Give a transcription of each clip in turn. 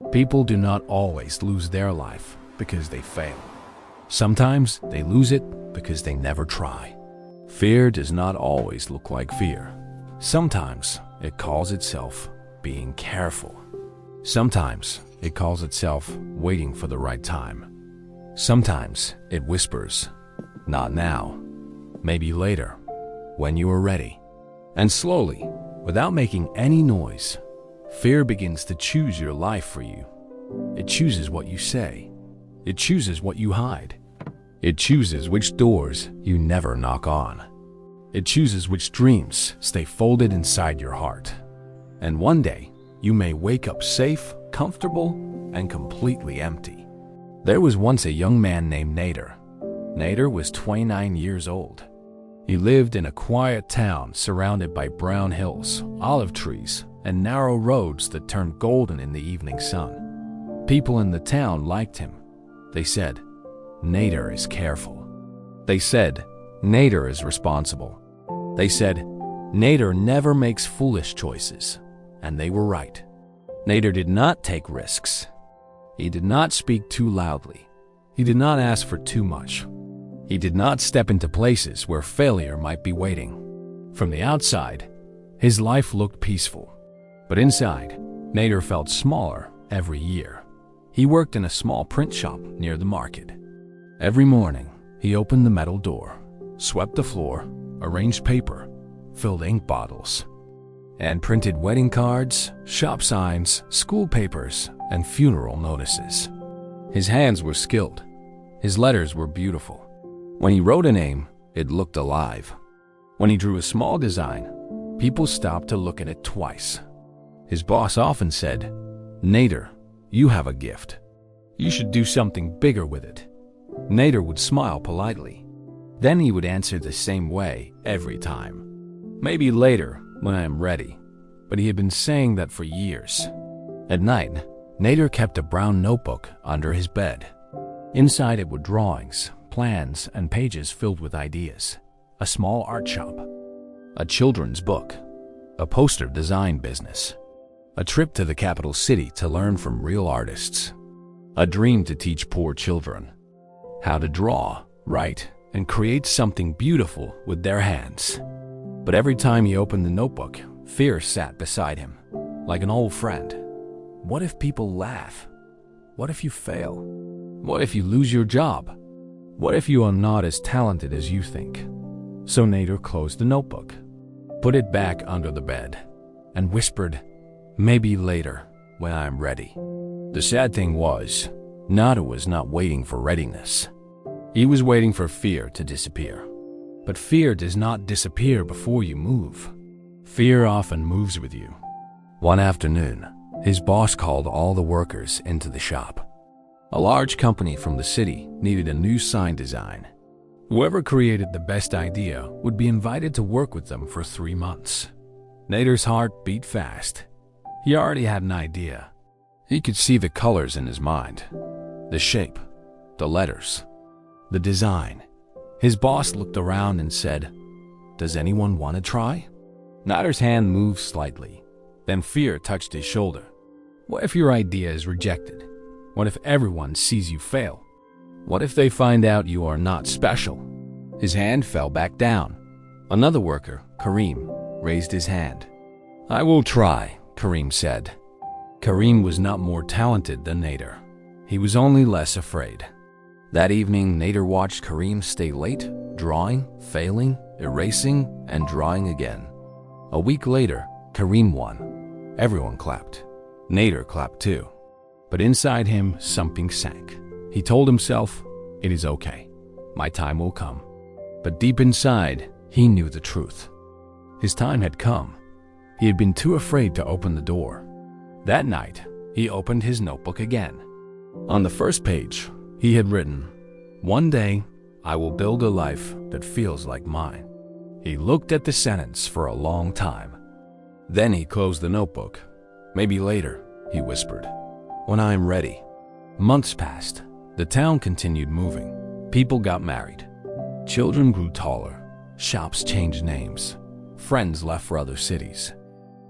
People do not always lose their life because they fail. Sometimes they lose it because they never try. Fear does not always look like fear. Sometimes it calls itself being careful. Sometimes it calls itself waiting for the right time. Sometimes it whispers, "Not now, maybe later, when you are ready." And slowly, without making any noise, fear begins to choose your life for you. It chooses what you say. It chooses what you hide. It chooses which doors you never knock on. It chooses which dreams stay folded inside your heart. And one day, you may wake up safe, comfortable, and completely empty. There was once a young man named Nadir. Nadir was 29 years old. He lived in a quiet town surrounded by brown hills, olive trees, and narrow roads that turned golden in the evening sun. People in the town liked him. They said, "Nadir is careful." They said, "Nadir is responsible." They said, "Nadir never makes foolish choices." And they were right. Nadir did not take risks. He did not speak too loudly. He did not ask for too much. He did not step into places where failure might be waiting. From the outside, his life looked peaceful. But inside, Nadir felt smaller every year. He worked in a small print shop near the market. Every morning, he opened the metal door, swept the floor, arranged paper, filled ink bottles, and printed wedding cards, shop signs, school papers, and funeral notices. His hands were skilled. His letters were beautiful. When he wrote a name, it looked alive. When he drew a small design, people stopped to look at it twice. His boss often said, "Nadir, you have a gift. You should do something bigger with it." Nadir would smile politely. Then he would answer the same way every time. "Maybe later, when I am ready." But he had been saying that for years. At night, Nadir kept a brown notebook under his bed. Inside it were drawings, plans, and pages filled with ideas. A small art shop, a children's book, a poster design business, a trip to the capital city to learn from real artists, a dream to teach poor children how to draw, write, and create something beautiful with their hands. But every time he opened the notebook, fear sat beside him, like an old friend. What if people laugh? What if you fail? What if you lose your job? What if you are not as talented as you think? So Nadir closed the notebook, put it back under the bed, and whispered, "Maybe later, when I am ready." The sad thing was, Nadir was not waiting for readiness. He was waiting for fear to disappear. But fear does not disappear before you move. Fear often moves with you. One afternoon, his boss called all the workers into the shop. A large company from the city needed a new sign design. Whoever created the best idea would be invited to work with them for 3 months. Nadir's heart beat fast. He already had an idea. He could see the colors in his mind, the shape, the letters, the design. His boss looked around and said, "Does anyone want to try?" Nadir's hand moved slightly. Then fear touched his shoulder. What if your idea is rejected? What if everyone sees you fail? What if they find out you are not special? His hand fell back down. Another worker, Karim, raised his hand. "I will try," Karim said. Karim was not more talented than Nadir. He was only less afraid. That evening, Nadir watched Karim stay late, drawing, failing, erasing, and drawing again. A week later, Karim won. Everyone clapped. Nadir clapped too. But inside him, something sank. He told himself, "It is okay. My time will come." But deep inside, he knew the truth. His time had come. He had been too afraid to open the door. That night, he opened his notebook again. On the first page, he had written, "One day, I will build a life that feels like mine." He looked at the sentence for a long time. Then he closed the notebook. "Maybe later," he whispered, "when I am ready." Months passed. The town continued moving. People got married. Children grew taller. Shops changed names. Friends left for other cities.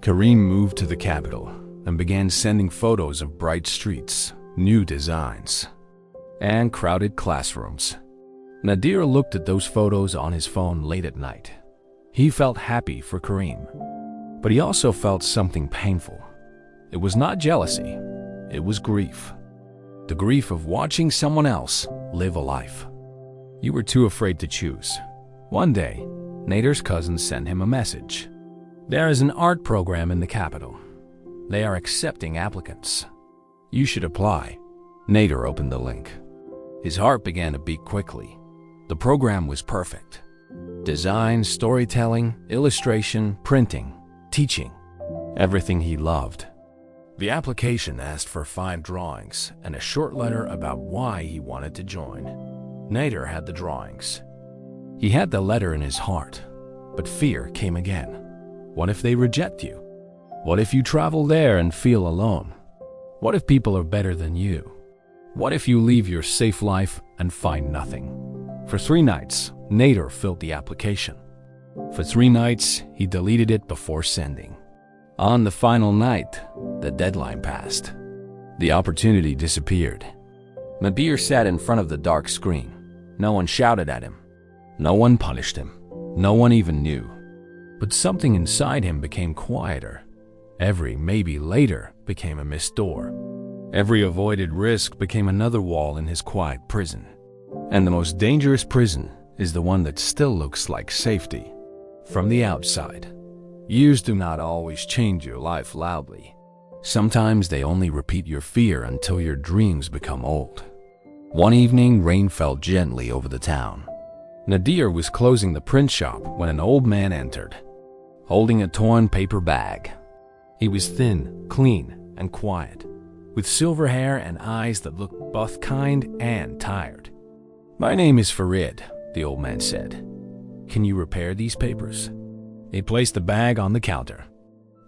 Karim moved to the capital, and began sending photos of bright streets, new designs, and crowded classrooms. Nadir looked at those photos on his phone late at night. He felt happy for Kareem, but he also felt something painful. It was not jealousy, it was grief. The grief of watching someone else live a life you were too afraid to choose. One day, Nadir's cousin sent him a message. There is an art program in the capital. They are accepting applicants. You should apply. Nadir opened the link. His heart began to beat quickly. The program was perfect. Design, storytelling, illustration, printing, teaching. Everything he loved. The application asked for 5 drawings and a short letter about why he wanted to join. Nadir had the drawings. He had the letter in his heart, but fear came again. What if they reject you? What if you travel there and feel alone? What if people are better than you? What if you leave your safe life and find nothing? For 3 nights, Nadir filled the application. For 3 nights, he deleted it before sending. On the final night, the deadline passed. The opportunity disappeared. Nadir sat in front of the dark screen. No one shouted at him. No one punished him. No one even knew. But something inside him became quieter. Every maybe later became a missed door. Every avoided risk became another wall in his quiet prison. And the most dangerous prison is the one that still looks like safety from the outside. Years do not always change your life loudly. Sometimes they only repeat your fear until your dreams become old. One evening, rain fell gently over the town. Nadir was closing the print shop when an old man entered, holding a torn paper bag. He was thin, clean, and quiet, with silver hair and eyes that looked both kind and tired. "My name is Farid," the old man said. "Can you repair these papers?" He placed the bag on the counter.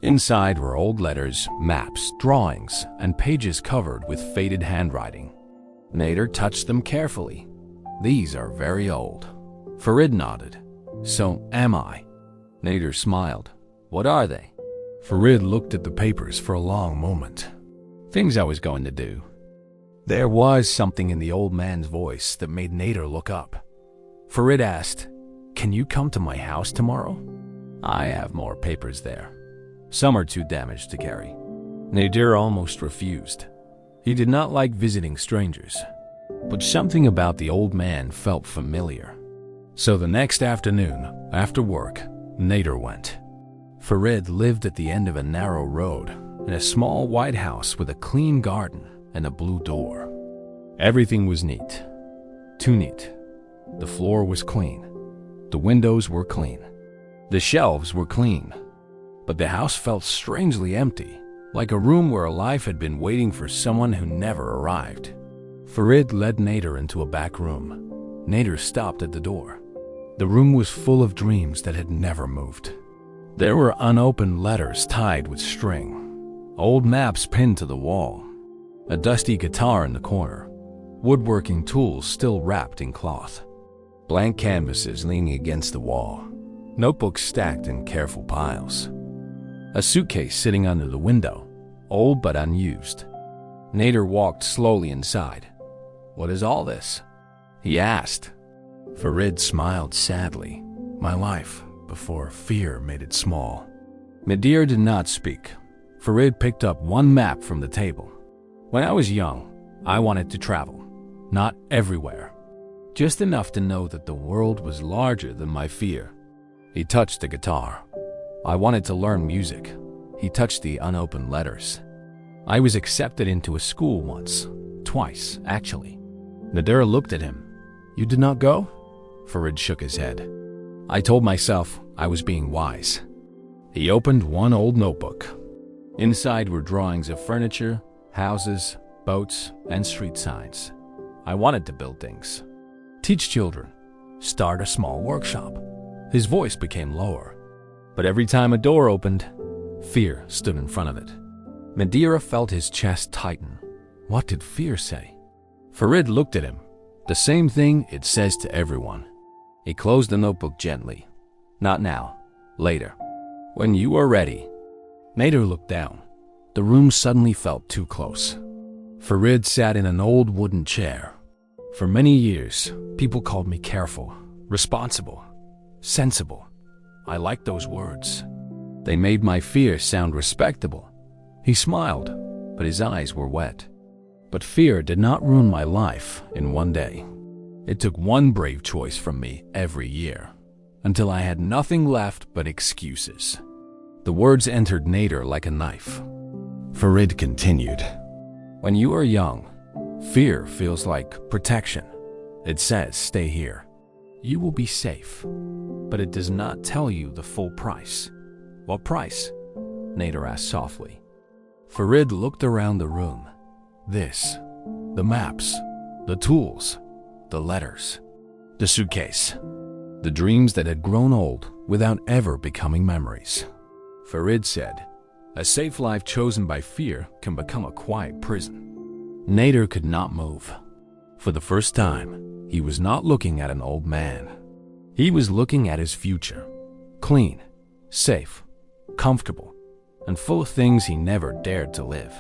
Inside were old letters, maps, drawings, and pages covered with faded handwriting. Nadir touched them carefully. "These are very old." Farid nodded. "So am I." Nadir smiled. "What are they?" Farid looked at the papers for a long moment. "Things I was going to do." There was something in the old man's voice that made Nadir look up. Farid asked, "Can you come to my house tomorrow? I have more papers there. Some are too damaged to carry." Nadir almost refused. He did not like visiting strangers, but something about the old man felt familiar. So the next afternoon, after work, Nadir went. Farid lived at the end of a narrow road in a small white house with a clean garden and a blue door. Everything was neat. Too neat. The floor was clean. The windows were clean. The shelves were clean. But the house felt strangely empty, like a room where a life had been waiting for someone who never arrived. Farid led Nadir into a back room. Nadir stopped at the door. The room was full of dreams that had never moved. There were unopened letters tied with string, old maps pinned to the wall, a dusty guitar in the corner, woodworking tools still wrapped in cloth, blank canvases leaning against the wall, notebooks stacked in careful piles, a suitcase sitting under the window, old but unused. Nadir walked slowly inside. "What is all this?" he asked. Farid smiled sadly. "My life before fear made it small." Nadir did not speak. Farid picked up one map from the table. "When I was young, I wanted to travel. Not everywhere. Just enough to know that the world was larger than my fear." He touched the guitar. "I wanted to learn music." He touched the unopened letters. "I was accepted into a school once. Twice, actually." Nadir looked at him. "You did not go?" Farid shook his head. "I told myself I was being wise." He opened one old notebook. Inside were drawings of furniture, houses, boats, and street signs. "I wanted to build things. Teach children. Start a small workshop." His voice became lower. But every time a door opened, fear stood in front of it. Nadir felt his chest tighten. What did fear say? Farid looked at him. The same thing it says to everyone. He closed the notebook gently. "Not now. Later. When you are ready." Nadir looked down. The room suddenly felt too close. Farid sat in an old wooden chair. For many years, people called me careful, responsible, sensible. I liked those words. They made my fear sound respectable. He smiled, but his eyes were wet. But fear did not ruin my life in one day. It took one brave choice from me every year, until I had nothing left but excuses. The words entered Nadir like a knife. Farid continued, "When you are young, fear feels like protection. It says, stay here. You will be safe. But it does not tell you the full price." "What price?" Nadir asked softly. Farid looked around the room. The maps, the tools, the letters, the suitcase, the dreams that had grown old without ever becoming memories. Farid said, "A safe life chosen by fear can become a quiet prison." Nadir could not move. For the first time, he was not looking at an old man. He was looking at his future, clean, safe, comfortable, and full of things he never dared to live.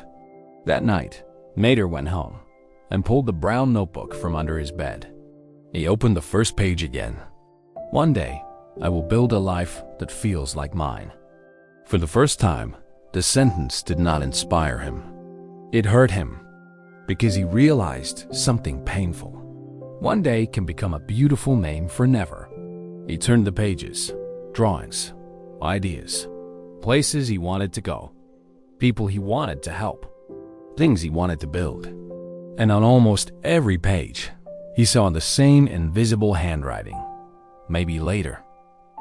That night, Nadir went home and pulled the brown notebook from under his bed. He opened the first page again. "One day, I will build a life that feels like mine." For the first time, the sentence did not inspire him. It hurt him, because he realized something painful. One day can become a beautiful name for never. He turned the pages, drawings, ideas, places he wanted to go, people he wanted to help, things he wanted to build. And on almost every page, he saw the same invisible handwriting. "Maybe later,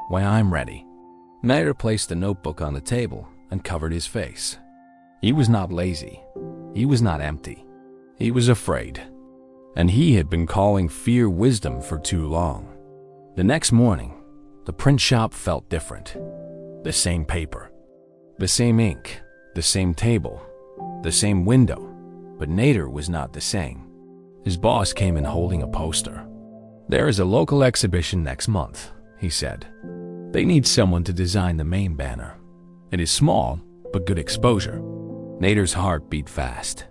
when I'm ready." Nadir placed the notebook on the table and covered his face. He was not lazy. He was not empty. He was afraid. And he had been calling fear wisdom for too long. The next morning, the print shop felt different. The same paper, the same ink, the same table, the same window, but Nadir was not the same. His boss came in holding a poster. "There is a local exhibition next month," he said. "They need someone to design the main banner. It is small, but good exposure." Nadir's heart beat fast.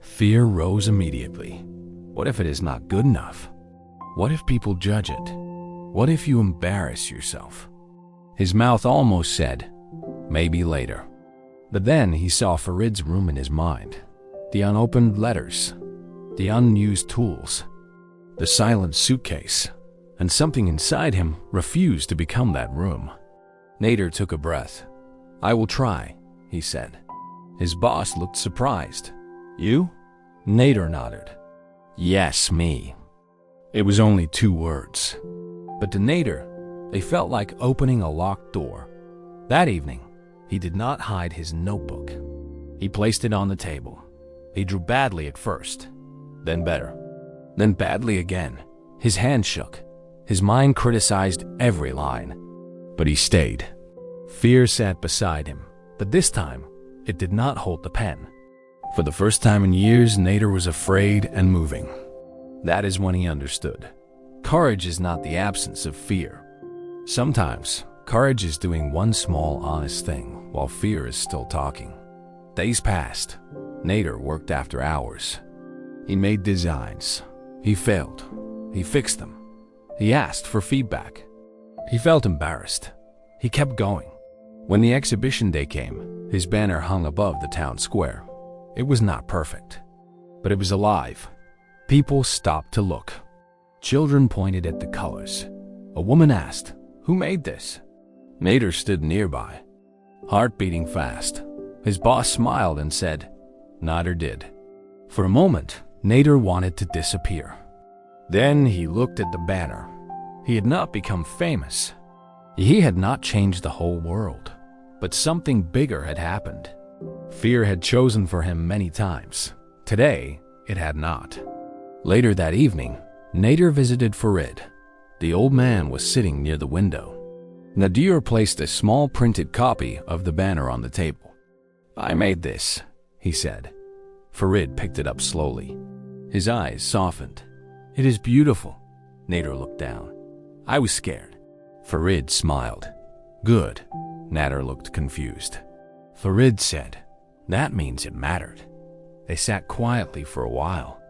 Fear rose immediately. What if it is not good enough? What if people judge it? What if you embarrass yourself? His mouth almost said, "Maybe later." But then he saw Farid's room in his mind. The unopened letters, the unused tools, the silent suitcase, and something inside him refused to become that room. Nadir took a breath. "I will try," he said. His boss looked surprised. "You?" Nadir nodded. "Yes, me." It was only 2 words. But to Nadir, they felt like opening a locked door. That evening, he did not hide his notebook. He placed it on the table. He drew badly at first, then better, then badly again. His hand shook. His mind criticized every line. But he stayed. Fear sat beside him, but this time, it did not hold the pen. For the first time in years, Nadir was afraid and moving. That is when he understood. Courage is not the absence of fear. Sometimes, courage is doing one small, honest thing while fear is still talking. Days passed. Nadir worked after hours. He made designs. He failed. He fixed them. He asked for feedback. He felt embarrassed. He kept going. When the exhibition day came, his banner hung above the town square. It was not perfect, but it was alive. People stopped to look. Children pointed at the colors. A woman asked, "Who made this?" Nadir stood nearby, heart beating fast. His boss smiled and said, "Nadir did." For a moment, Nadir wanted to disappear. Then he looked at the banner. He had not become famous. He had not changed the whole world. But something bigger had happened. Fear had chosen for him many times. Today, it had not. Later that evening, Nadir visited Farid. The old man was sitting near the window. Nadir placed a small printed copy of the banner on the table. "I made this," he said. Farid picked it up slowly. His eyes softened. "It is beautiful." Nadir looked down. "I was scared." Farid smiled. "Good." Nadir looked confused. Farid said, That means it mattered. They sat quietly for a while.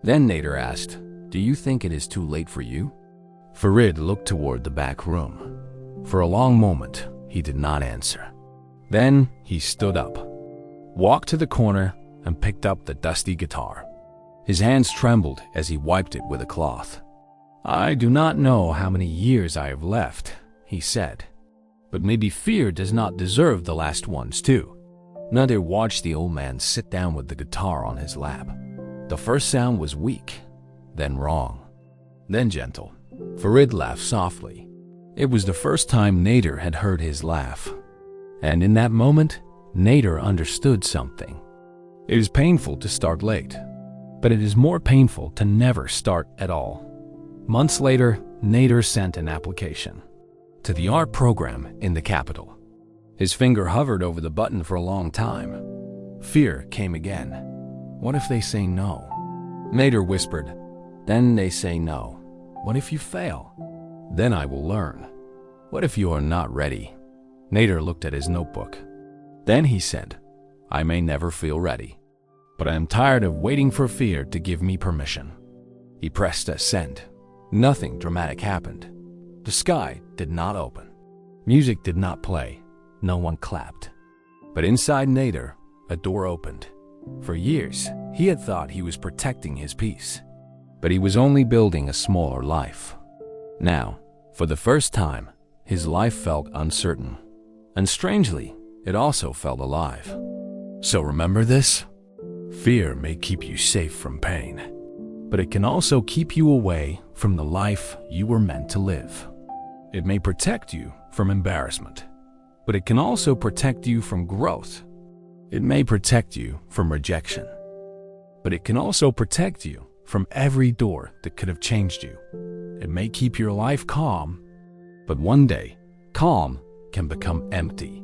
Then Nadir asked, "Do you think it is too late for you?" Farid looked toward the back room. For a long moment, he did not answer. Then he stood up, walked to the corner, and picked up the dusty guitar. His hands trembled as he wiped it with a cloth. "I do not know how many years I have left," he said. "But maybe fear does not deserve the last ones too." Nadir watched the old man sit down with the guitar on his lap. The first sound was weak, then wrong, then gentle. Farid laughed softly. It was the first time Nadir had heard his laugh. And in that moment, Nadir understood something. It is painful to start late, but it is more painful to never start at all. Months later, Nadir sent an application to the art program in the capital. His finger hovered over the button for a long time. Fear came again. What if they say no? Nadir whispered, "Then they say no. What if you fail? Then I will learn. What if you are not ready?" Nadir looked at his notebook. Then he said, "I may never feel ready, but I am tired of waiting for fear to give me permission." He pressed send. Nothing dramatic happened. The sky did not open. Music did not play. No one clapped. But inside Nadir, a door opened. For years, he had thought he was protecting his peace, but he was only building a smaller life. Now, for the first time, his life felt uncertain. And strangely, it also felt alive. So remember this: fear may keep you safe from pain, but it can also keep you away from the life you were meant to live. It may protect you from embarrassment, but it can also protect you from growth. It may protect you from rejection, but it can also protect you from every door that could have changed you. It may keep your life calm, but one day, calm can become empty.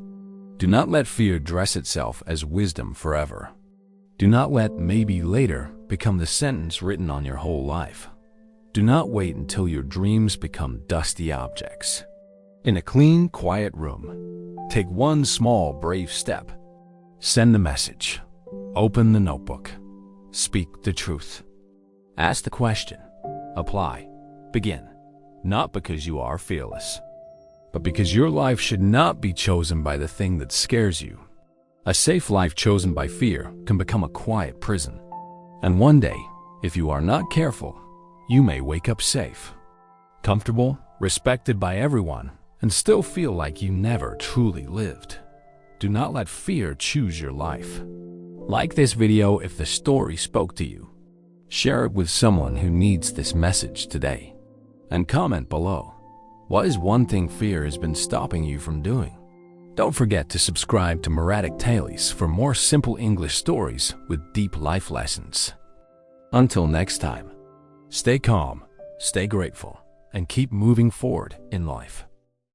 Do not let fear dress itself as wisdom forever. Do not let maybe later become the sentence written on your whole life. Do not wait until your dreams become dusty objects. In a clean, quiet room, take one small, brave step. Send the message. Open the notebook. Speak the truth. Ask the question. Apply. Begin. Not because you are fearless, but because your life should not be chosen by the thing that scares you. A safe life chosen by fear can become a quiet prison. And one day, if you are not careful, you may wake up safe, comfortable, respected by everyone, and still feel like you never truly lived. Do not let fear choose your life. Like this video if the story spoke to you. Share it with someone who needs this message today. And comment below. What is one thing fear has been stopping you from doing? Don't forget to subscribe to Meratic Tales for more simple English stories with deep life lessons. Until next time, stay calm, stay grateful, and keep moving forward in life.